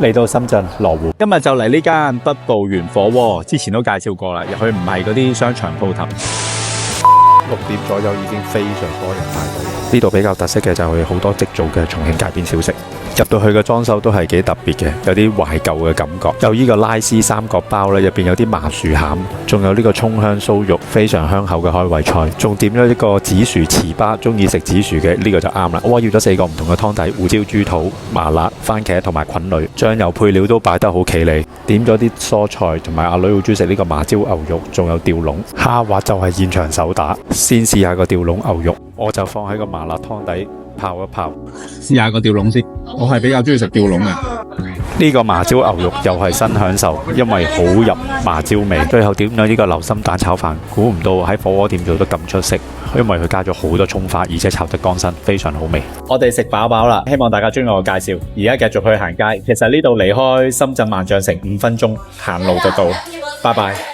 嚟到深圳羅湖，今日就嚟呢間北部元火鍋，之前都介紹過啦，入去唔係嗰啲商場鋪頭。6點左右已經非常多人排隊。呢度比較特色嘅就係好多即做嘅重慶街邊小食。入到去嘅裝修都係幾特別嘅，有啲懷舊嘅感覺。有呢個拉絲三角包咧，入邊有啲麻薯餡，仲有呢個葱香酥肉，非常香口嘅開胃菜。仲點咗一個紫薯糍粑，中意食紫薯嘅呢個就啱啦。我要咗4個唔同嘅湯底，胡椒豬肚、麻辣、番茄同埋菌類，醬油配料都擺得好企理。點咗啲蔬菜，同埋阿女好中意食呢個麻椒牛肉，仲有吊籠蝦滑就係現場手打。先試下個吊籠牛肉，我就放喺個麻辣湯底泡一泡，試下個吊籠先，我係比較中意食吊籠嘅。呢個麻椒牛肉又係新享受，因為好入麻椒味。最後點咗呢個流心蛋炒飯，估唔到喺火鍋店做得咁出色，因為佢加咗好多葱花，而且炒得乾身，非常好味。我哋食飽飽啦，希望大家中意我嘅介紹。而家繼續去行街，其實呢度離開深圳萬象城5分鐘行路就到。拜拜。